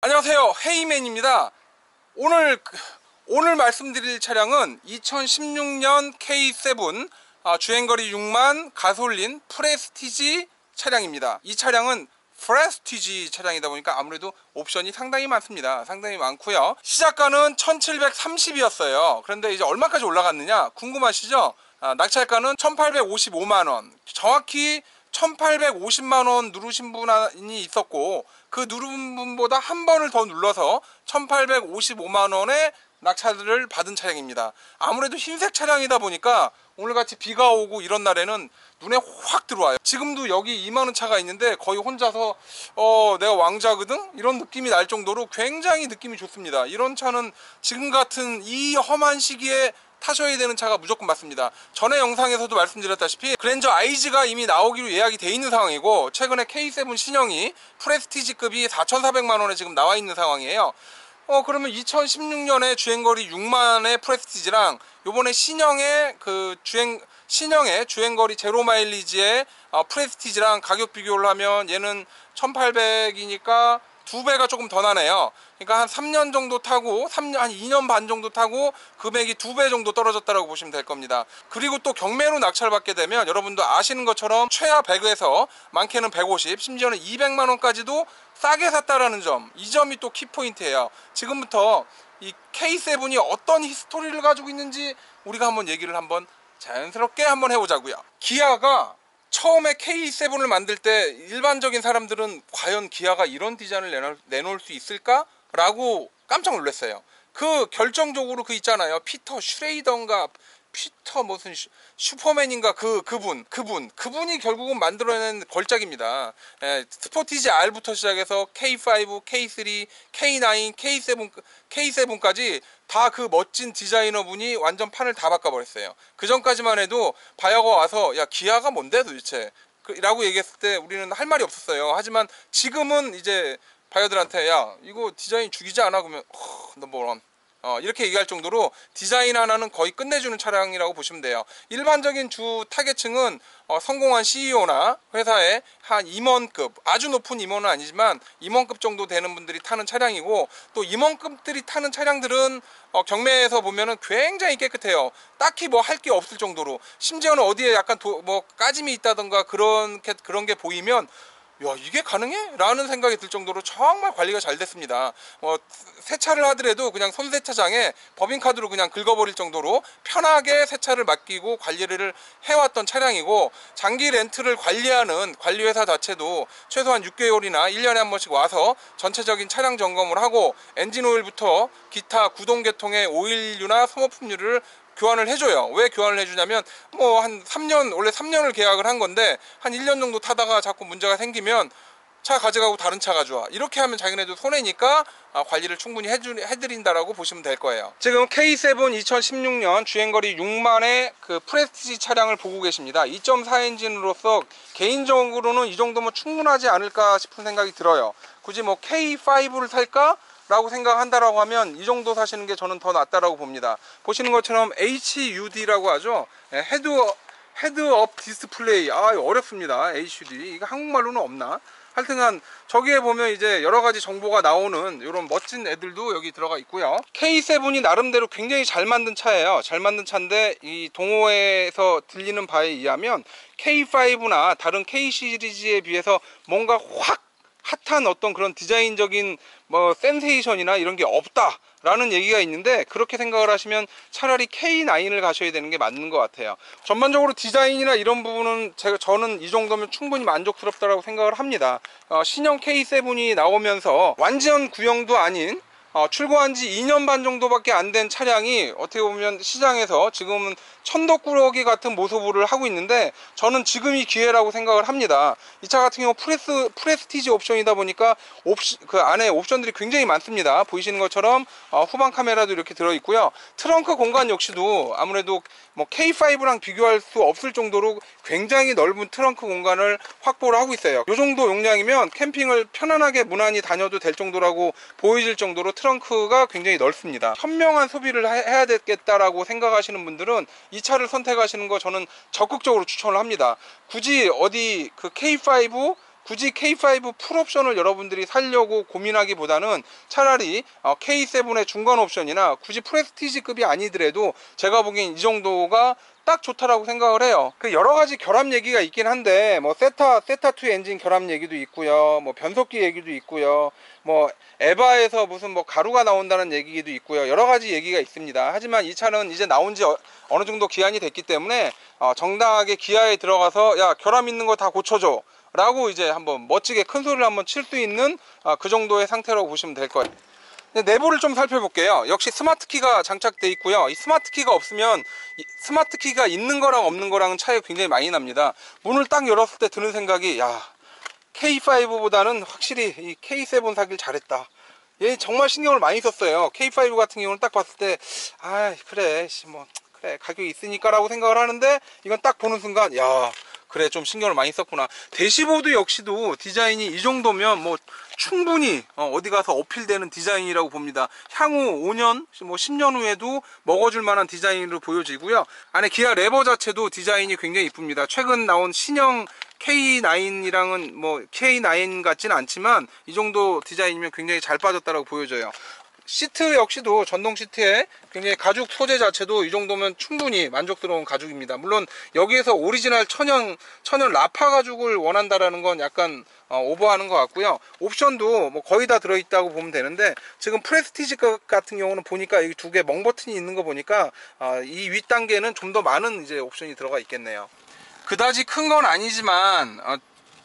안녕하세요, 헤이맨입니다. 오늘 말씀드릴 차량은 2016년 K7 주행거리 6만 가솔린 프레스티지 차량입니다. 이 차량은 프레스티지 차량이다 보니까 아무래도 옵션이 상당히 많습니다. 상당히 많고요. 시작가는 1730이었어요 그런데 이제 얼마까지 올라갔느냐 궁금하시죠? 낙찰가는 1855만원, 정확히 1850만원 누르신 분이 있었고, 그 누른 분보다 한 번을 더 눌러서 1855만원의 낙찰을 받은 차량입니다. 아무래도 흰색 차량이다 보니까 오늘같이 비가 오고 이런 날에는 눈에 확 들어와요. 지금도 여기 2만원 차가 있는데 거의 혼자서 내가 왕자거든? 이런 느낌이 날 정도로 굉장히 느낌이 좋습니다. 이런 차는 지금 같은 이 험한 시기에 타셔야 되는 차가 무조건 맞습니다. 전에 영상에서도 말씀드렸다시피 그랜저 IG가 이미 나오기로 예약이 돼 있는 상황이고, 최근에 K7 신형이 프레스티지급이 4,400만원에 지금 나와 있는 상황이에요. 그러면 2016년에 주행거리 6만의 프레스티지랑 요번에 신형의 주행거리 제로 마일리지의 프레스티지랑 가격 비교를 하면 얘는 1800이니까 2배가 조금 더 나네요. 그러니까 한 3년 정도 타고 한 2년 반 정도 타고 금액이 2배 정도 떨어졌다고 보시면 될 겁니다. 그리고 또 경매로 낙찰받게 되면 여러분도 아시는 것처럼 최하 100에서 많게는 150, 심지어는 200만원까지도 싸게 샀다라는 점, 이 점이 또 키포인트예요. 지금부터 이 K7이 어떤 히스토리를 가지고 있는지 우리가 한번 얘기를 자연스럽게 한번 해보자고요. 기아가 처음에 K7을 만들 때 일반적인 사람들은 과연 기아가 이런 디자인을 내놓을 수 있을까? 라고 깜짝 놀랐어요. 그 결정적으로 그 있잖아요, 피터 슈레이던가 피터 무슨 슈퍼맨인가 그분이 결국은 만들어낸 걸작입니다. 스포티지 R부터 시작해서 K5, K3, K9, K7까지 다 그 멋진 디자이너 분이 완전 판을 다 바꿔버렸어요. 그 전까지만 해도 바이어가 와서 야 기아가 뭔데 도대체 라고 얘기했을 때 우리는 할 말이 없었어요. 하지만 지금은 이제 바이어들한테 야 이거 디자인 죽이지 않아? 그러면 넘버원 이렇게 얘기할 정도로 디자인 하나는 거의 끝내주는 차량이라고 보시면 돼요. 일반적인 주 타겟층은 성공한 CEO나 회사의 한 임원급, 아주 높은 임원은 아니지만 임원급 정도 되는 분들이 타는 차량이고, 또 임원급들이 타는 차량들은 경매에서 보면은 굉장히 깨끗해요. 딱히 뭐 할 게 없을 정도로, 심지어는 어디에 약간 뭐 까짐이 있다던가 그런 게 보이면 야 이게 가능해? 라는 생각이 들 정도로 정말 관리가 잘 됐습니다. 세차를 하더라도 그냥 손세차장에 법인카드로 그냥 긁어버릴 정도로 편하게 세차를 맡기고 관리를 해왔던 차량이고, 장기 렌트를 관리하는 관리회사 자체도 최소한 6개월이나 1년에 한 번씩 와서 전체적인 차량 점검을 하고 엔진오일부터 기타 구동계통의 오일류나 소모품류를 교환을 해줘요. 왜 교환을 해주냐면 뭐 한 3년, 원래 3년을 계약을 한 건데 한 1년 정도 타다가 자꾸 문제가 생기면 차 가져가고 다른 차 가져와, 이렇게 하면 자기네도 손해니까 관리를 충분히 해드린다라고 보시면 될 거예요. 지금 K7 2016년 주행거리 6만의 그 프레스티지 차량을 보고 계십니다. 2.4 엔진으로서 개인적으로는 이 정도면 충분하지 않을까 싶은 생각이 들어요. 굳이 뭐 K5를 살까? 라고 생각한다라고 하면 이 정도 사시는 게 저는 더 낫다라고 봅니다. 보시는 것처럼 HUD라고 하죠. 헤드업 디스플레이. 어렵습니다. HUD. 이거 한국말로는 없나? 하여튼간 저기에 보면 이제 여러 가지 정보가 나오는 이런 멋진 애들도 여기 들어가 있고요. K7이 나름대로 굉장히 잘 만든 차예요. 잘 만든 차인데 이 동호회에서 들리는 바에 의하면 K5나 다른 K 시리즈에 비해서 뭔가 확 핫한 어떤 그런 디자인적인 뭐 센세이션이나 이런 게 없다 라는 얘기가 있는데, 그렇게 생각을 하시면 차라리 K9을 가셔야 되는 게 맞는 것 같아요. 전반적으로 디자인이나 이런 부분은 저는 이 정도면 충분히 만족스럽다고 생각을 합니다. 신형 K7이 나오면서 완전 구형도 아닌 출고한 지 2년 반 정도밖에 안 된 차량이 어떻게 보면 시장에서 지금은 천덕꾸러기 같은 모습을 하고 있는데, 저는 지금이 기회라고 생각을 합니다. 이 차 같은 경우 프레스티지 옵션이다 보니까 그 안에 옵션들이 굉장히 많습니다. 보이시는 것처럼 후방 카메라도 이렇게 들어있고요. 트렁크 공간 역시도 아무래도 뭐 K5랑 비교할 수 없을 정도로 굉장히 넓은 트렁크 공간을 확보를 하고 있어요. 이 정도 용량이면 캠핑을 편안하게 무난히 다녀도 될 정도라고 보여질 정도로 트렁크가 굉장히 넓습니다. 현명한 소비를 해야 되겠다라고 생각하시는 분들은 이 차를 선택하시는 거 저는 적극적으로 추천을 합니다. 굳이 어디 그 K5 굳이 K5 풀옵션을 여러분들이 사려고 고민하기보다는 차라리 K7의 중간 옵션이나 굳이 프레스티지급이 아니더라도 제가 보기엔 이 정도가 딱 좋다라고 생각을 해요. 그 여러 가지 결합 얘기가 있긴 한데 뭐 세타2 엔진 결합 얘기도 있고요, 뭐 변속기 얘기도 있고요, 뭐 에바에서 무슨 뭐 가루가 나온다는 얘기도 있고요, 여러 가지 얘기가 있습니다. 하지만 이 차는 이제 나온 지 어느 정도 기한이 됐기 때문에 정당하게 기아에 들어가서 야, 결함 있는 거 다 고쳐줘 라고 이제 한번 멋지게 큰 소리를 한번 칠 수 있는 그 정도의 상태라고 보시면 될 거예요. 내부를 좀 살펴볼게요. 역시 스마트키가 장착되어 있고요. 이 스마트키가 없으면 스마트키가 있는 거랑 없는 거랑은 차이가 굉장히 많이 납니다. 문을 딱 열었을 때 드는 생각이, 야, K5보다는 확실히 이 K7 사길 잘했다. 얘 정말 신경을 많이 썼어요. K5 같은 경우는 딱 봤을 때, 아, 그래, 뭐 그래, 가격이 있으니까 라고 생각을 하는데, 이건 딱 보는 순간, 야, 그래, 좀 신경을 많이 썼구나. 대시보드 역시도 디자인이 이 정도면 뭐 충분히 어디 가서 어필되는 디자인이라고 봅니다. 향후 5년, 뭐 10년 후에도 먹어줄 만한 디자인으로 보여지고요. 안에 기아 레버 자체도 디자인이 굉장히 이쁩니다. 최근 나온 신형 K9이랑은 뭐 K9 같지는 않지만 이 정도 디자인이면 굉장히 잘 빠졌다라고 보여져요. 시트 역시도 전동 시트에 굉장히 가죽 소재 자체도 이 정도면 충분히 만족스러운 가죽입니다. 물론 여기에서 오리지널 천연 라파 가죽을 원한다라는 건 약간 오버하는 것 같고요. 옵션도 뭐 거의 다 들어있다고 보면 되는데, 지금 프레스티지 같은 경우는 보니까 이 두 개 멍 버튼이 있는 거 보니까 이 윗단계는 좀 더 많은 이제 옵션이 들어가 있겠네요. 그다지 큰 건 아니지만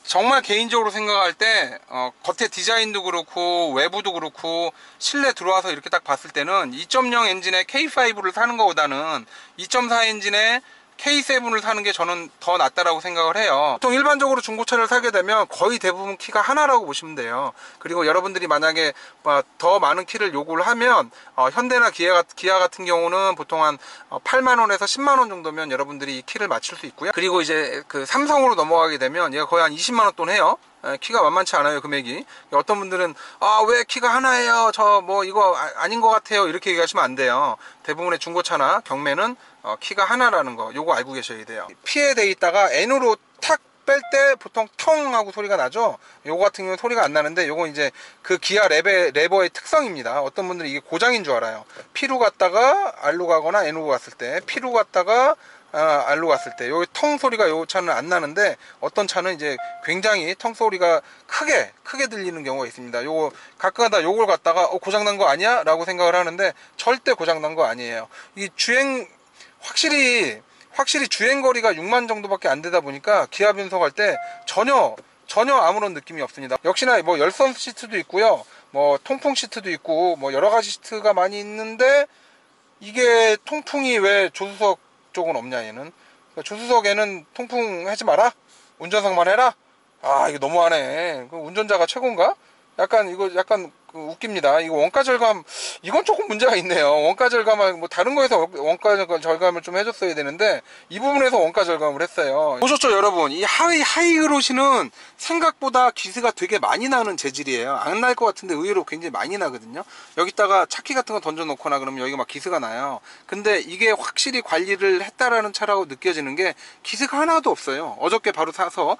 정말 개인적으로 생각할 때 겉에 디자인도 그렇고 외부도 그렇고 실내 들어와서 이렇게 딱 봤을 때는 2.0 엔진의 K5를 사는 것보다는 2.4 엔진의 K7을 사는 게 저는 더 낫다라고 생각을 해요. 보통 일반적으로 중고차를 사게 되면 거의 대부분 키가 하나라고 보시면 돼요. 그리고 여러분들이 만약에 더 많은 키를 요구를 하면 현대나 기아 같은 경우는 보통 한 8만원에서 10만원 정도면 여러분들이 이 키를 맞출 수 있고요. 그리고 이제 그 삼성으로 넘어가게 되면 얘가 거의 한 20만원 돈 해요. 키가 만만치 않아요, 금액이. 어떤 분들은 왜 키가 하나예요, 저 뭐 이거 아닌 것 같아요, 이렇게 얘기하시면 안 돼요. 대부분의 중고차나 경매는 키가 하나라는 거 요거 알고 계셔야 돼요. P에 돼 있다가 N으로 탁 뺄 때 보통 텅 하고 소리가 나죠. 요거 같은 경우는 소리가 안 나는데 요거 이제 그 기아 레버의 특성입니다. 어떤 분들은 이게 고장인 줄 알아요. P로 갔다가 R로 가거나 N으로 갔을 때, P로 갔다가 R로 갔을 때 요 텅 소리가 요 차는 안 나는데, 어떤 차는 이제 굉장히 텅 소리가 크게 들리는 경우가 있습니다. 요거 가끔가다 요걸 갖다가 고장난 거 아니야? 라고 생각을 하는데 절대 고장난 거 아니에요. 이 확실히 주행거리가 6만 정도밖에 안 되다 보니까 기아 변속할 때 전혀 아무런 느낌이 없습니다. 역시나 뭐 열선 시트도 있고요, 뭐 통풍 시트도 있고 뭐 여러가지 시트가 많이 있는데, 이게 통풍이 왜 조수석 쪽은 없냐, 얘는. 조수석에는 통풍 하지 마라, 운전석만 해라. 이거 너무하네. 그 운전자가 최고인가? 이거 약간 웃깁니다. 이거 원가 절감, 이건 조금 문제가 있네요. 원가 절감을 뭐 다른 거에서 원가 절감을 좀 해줬어야 되는데 이 부분에서 원가 절감을 했어요. 보셨죠, 여러분? 이 하이그로시는 생각보다 기스가 되게 많이 나는 재질이에요. 안 날 것 같은데 의외로 굉장히 많이 나거든요. 여기다가 차키 같은 거 던져 놓거나 그러면 여기가 막 기스가 나요. 근데 이게 확실히 관리를 했다라는 차라고 느껴지는 게 기스가 하나도 없어요. 어저께 바로 사서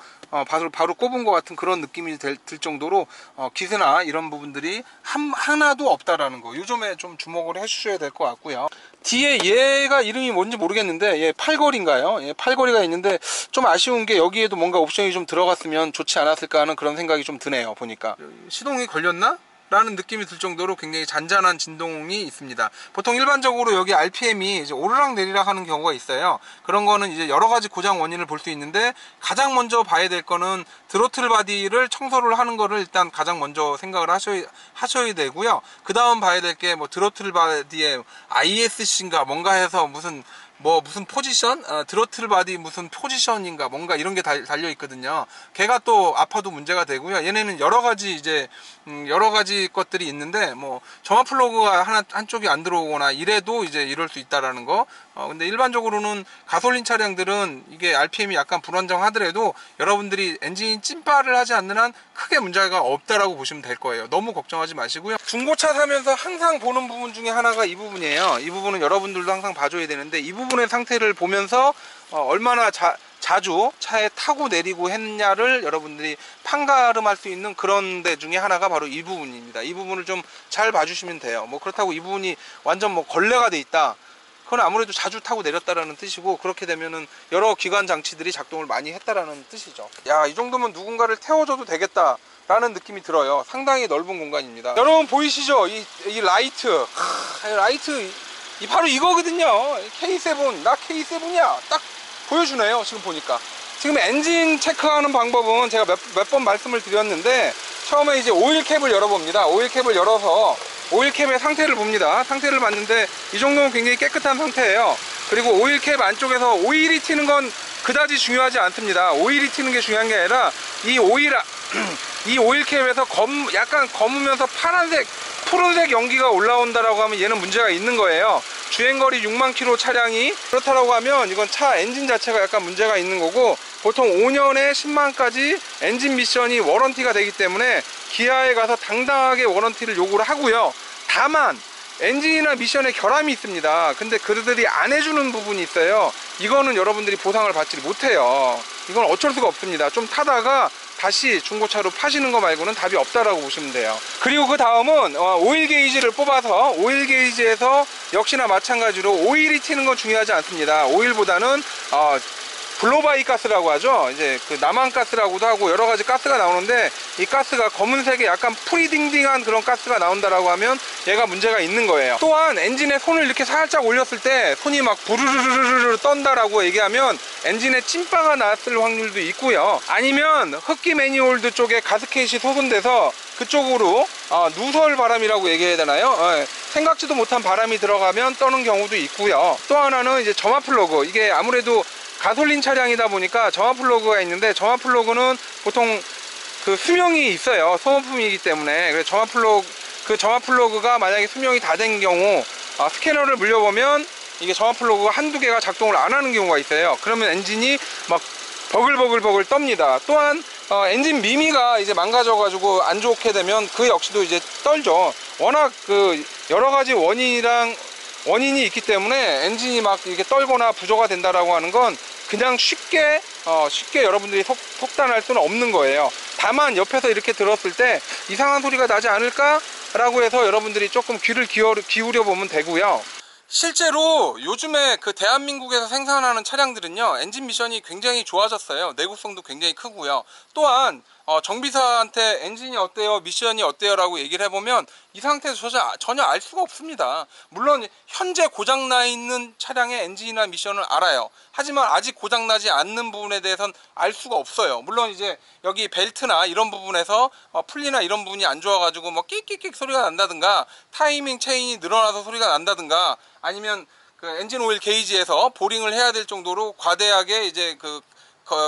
바로 꼽은 것 같은 그런 느낌이 들 정도로 기스나 이런 부분들이 하나도 없다라는 거, 요즘에 좀 주목을 해주셔야 될 것 같고요. 뒤에 얘가 이름이 뭔지 모르겠는데, 얘 팔걸이인가요? 얘 팔걸이가 있는데 좀 아쉬운 게 여기에도 뭔가 옵션이 좀 들어갔으면 좋지 않았을까 하는 그런 생각이 좀 드네요. 보니까 시동이 걸렸나? 라는 느낌이 들 정도로 굉장히 잔잔한 진동이 있습니다. 보통 일반적으로 여기 RPM이 이제 오르락 내리락 하는 경우가 있어요. 그런 거는 이제 여러 가지 고장 원인을 볼 수 있는데, 가장 먼저 봐야 될 거는 드로틀 바디를 청소를 하는 거를 일단 가장 먼저 생각을 하셔야 되고요. 그 다음 봐야 될 게 뭐 드로틀 바디에 ISC인가 뭔가 해서 무슨 포지션? 드로틀 바디 무슨 포지션인가 뭔가 이런 게 달려 있거든요. 걔가 또 아파도 문제가 되고요. 얘네는 여러 가지 것들이 있는데, 뭐 점화 플러그가 한쪽이 안 들어오거나 이래도 이제 이럴 수 있다라는 거. 근데 일반적으로는 가솔린 차량들은 이게 RPM이 약간 불안정하더라도 여러분들이 엔진 찐빠를 하지 않는 한 크게 문제가 없다라고 보시면 될 거예요. 너무 걱정하지 마시고요. 중고차 사면서 항상 보는 부분 중에 하나가 이 부분이에요. 이 부분은 여러분들도 항상 봐줘야 되는데, 이 부분의 상태를 보면서 얼마나 잘 자주 차에 타고 내리고 했냐를 여러분들이 판가름할 수 있는 그런 데 중에 하나가 바로 이 부분입니다. 이 부분을 좀 잘 봐주시면 돼요. 뭐 그렇다고 이 부분이 완전 뭐 걸레가 돼 있다, 그건 아무래도 자주 타고 내렸다라는 뜻이고, 그렇게 되면은 여러 기관 장치들이 작동을 많이 했다라는 뜻이죠. 야, 이 정도면 누군가를 태워줘도 되겠다 라는 느낌이 들어요. 상당히 넓은 공간입니다. 여러분 보이시죠? 이 라이트. 라이트, 바로 이거거든요. K7, 나 K7이야 딱 보여주네요. 지금 보니까. 지금 엔진 체크하는 방법은 제가 몇 번 말씀을 드렸는데, 처음에 이제 오일캡을 열어봅니다. 오일캡을 열어서 오일캡의 상태를 봅니다. 상태를 봤는데 이 정도면 굉장히 깨끗한 상태예요. 그리고 오일캡 안쪽에서 오일이 튀는 건 그다지 중요하지 않습니다. 오일이 튀는 게 중요한 게 아니라 이 오일캡에서 약간 검으면서 푸른색 연기가 올라온다라고 하면 얘는 문제가 있는 거예요. 주행거리 6만 킬로 차량이 그렇다라고 하면 이건 차 엔진 자체가 약간 문제가 있는 거고, 보통 5년에 10만까지 엔진 미션이 워런티가 되기 때문에 기아에 가서 당당하게 워런티를 요구를 하고요. 다만 엔진이나 미션에 결함이 있습니다. 근데 그들이 안 해주는 부분이 있어요. 이거는 여러분들이 보상을 받지 못해요. 이건 어쩔 수가 없습니다. 좀 타다가 다시 중고차로 파시는 거 말고는 답이 없다라고 보시면 돼요. 그리고 그 다음은 오일 게이지를 뽑아서, 오일 게이지에서 역시나 마찬가지로 오일이 튀는 건 중요하지 않습니다. 오일보다는 블로바이 가스라고 하죠. 이제 그 남한가스라고도 하고 여러 가지 가스가 나오는데, 이 가스가 검은색의 약간 프리딩딩한 그런 가스가 나온다라고 하면 얘가 문제가 있는 거예요. 또한 엔진에 손을 이렇게 살짝 올렸을 때 손이 막 부르르르르르 떤다라고 얘기하면 엔진에 찐빠가 났을 확률도 있고요. 아니면 흡기 매니홀드 쪽에 가스켓이 소선돼서 그쪽으로 누설 바람이라고 얘기해야 되나요? 생각지도 못한 바람이 들어가면 떠는 경우도 있고요. 또 하나는 이제 점화 플러그. 이게 아무래도 가솔린 차량이다 보니까 점화 플러그가 있는데, 점화 플러그는 보통 그 수명이 있어요. 소모품이기 때문에. 그래서 점화 플러그가 만약에 수명이 다 된 경우 스캐너를 물려보면 이게 점화 플러그가 한두 개가 작동을 안 하는 경우가 있어요. 그러면 엔진이 막 버글버글 떱니다. 또한 엔진 미미가 이제 망가져 가지고 안 좋게 되면 그 역시도 이제 떨죠. 워낙 그 여러 가지 원인이 있기 때문에 엔진이 막 이렇게 떨거나 부조가 된다라고 하는 건 그냥 쉽게 여러분들이 속단할 수는 없는 거예요. 다만 옆에서 이렇게 들었을 때 이상한 소리가 나지 않을까 라고 해서 여러분들이 조금 귀를 기울여 보면 되고요. 실제로 요즘에 그 대한민국에서 생산하는 차량들은요, 엔진 미션이 굉장히 좋아졌어요. 내구성도 굉장히 크고요. 또한 정비사한테 엔진이 어때요, 미션이 어때요 라고 얘기를 해보면 이 상태에서 전혀 알 수가 없습니다. 물론 현재 고장나 있는 차량의 엔진이나 미션을 알아요. 하지만 아직 고장나지 않는 부분에 대해서는 알 수가 없어요. 물론 이제 여기 벨트나 이런 부분에서 풀리나 이런 부분이 안 좋아가지고 뭐 끽끽끽 소리가 난다든가, 타이밍 체인이 늘어나서 소리가 난다든가, 아니면 그 엔진 오일 게이지에서 보링을 해야 될 정도로 과대하게 이제 그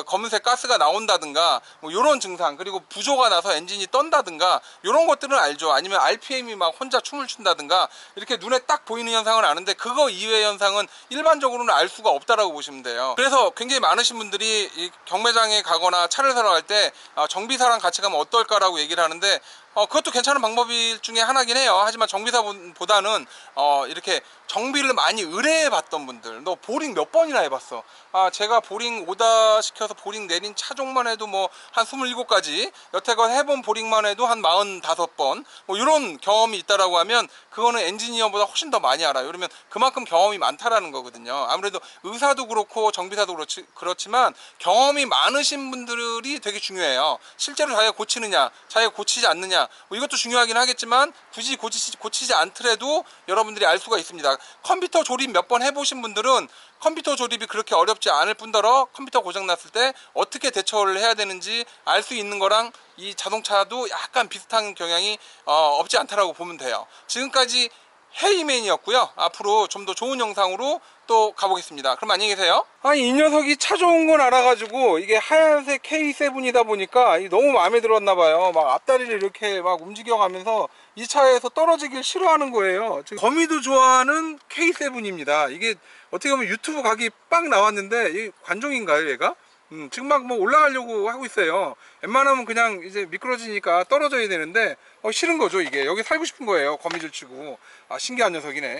검은색 가스가 나온다든가, 뭐 요런 증상, 그리고 부조가 나서 엔진이 떤다든가, 요런 것들은 알죠. 아니면 RPM이 막 혼자 춤을 춘다든가, 이렇게 눈에 딱 보이는 현상은 아는데 그거 이외의 현상은 일반적으로는 알 수가 없다라고 보시면 돼요. 그래서 굉장히 많으신 분들이 이 경매장에 가거나 차를 사러 갈 때 정비사랑 같이 가면 어떨까라고 얘기를 하는데, 그것도 괜찮은 방법일 중에 하나긴 해요. 하지만 정비사보다는 이렇게 정비를 많이 의뢰해 봤던 분들, 너 보링 몇 번이나 해봤어? 제가 보링 오다 시켜서 보링 내린 차종만 해도 뭐 한 27가지, 여태껏 해본 보링만 해도 한 45번, 뭐 이런 경험이 있다라고 하면 그거는 엔지니어보다 훨씬 더 많이 알아요. 그러면 그만큼 경험이 많다라는 거거든요. 아무래도 의사도 그렇고 정비사도 그렇지만 경험이 많으신 분들이 되게 중요해요. 실제로 자기가 고치느냐, 자기가 고치지 않느냐, 뭐 이것도 중요하긴 하겠지만 굳이 고치지 않더라도 여러분들이 알 수가 있습니다. 컴퓨터 조립 몇 번 해보신 분들은 컴퓨터 조립이 그렇게 어렵지 않을 뿐더러 컴퓨터 고장 났을 때 어떻게 대처를 해야 되는지 알 수 있는 거랑 이 자동차도 약간 비슷한 경향이 없지 않다라고 보면 돼요. 지금까지 헤이맨이었고요. 앞으로 좀 더 좋은 영상으로 또 가보겠습니다. 그럼 안녕히 계세요. 아니, 이 녀석이 차 좋은 건 알아가지고 이게 하얀색 K7이다 보니까 너무 마음에 들었나봐요. 막 앞다리를 이렇게 막 움직여가면서 이 차에서 떨어지길 싫어하는 거예요. 거미도 좋아하는 K7입니다. 이게 어떻게 보면 유튜브 각이 빡 나왔는데 이 관종인가요, 얘가? 지금 막 뭐 올라가려고 하고 있어요. 웬만하면 그냥 이제 미끄러지니까 떨어져야 되는데 싫은 거죠. 이게 여기 살고 싶은 거예요. 거미줄 치고. 신기한 녀석이네.